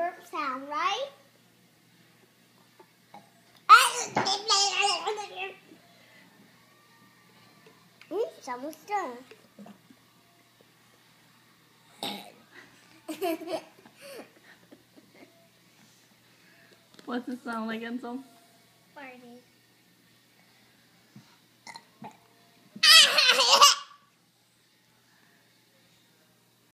burp sound, right? It's almost done. What's it sound like, Enzo? Farting.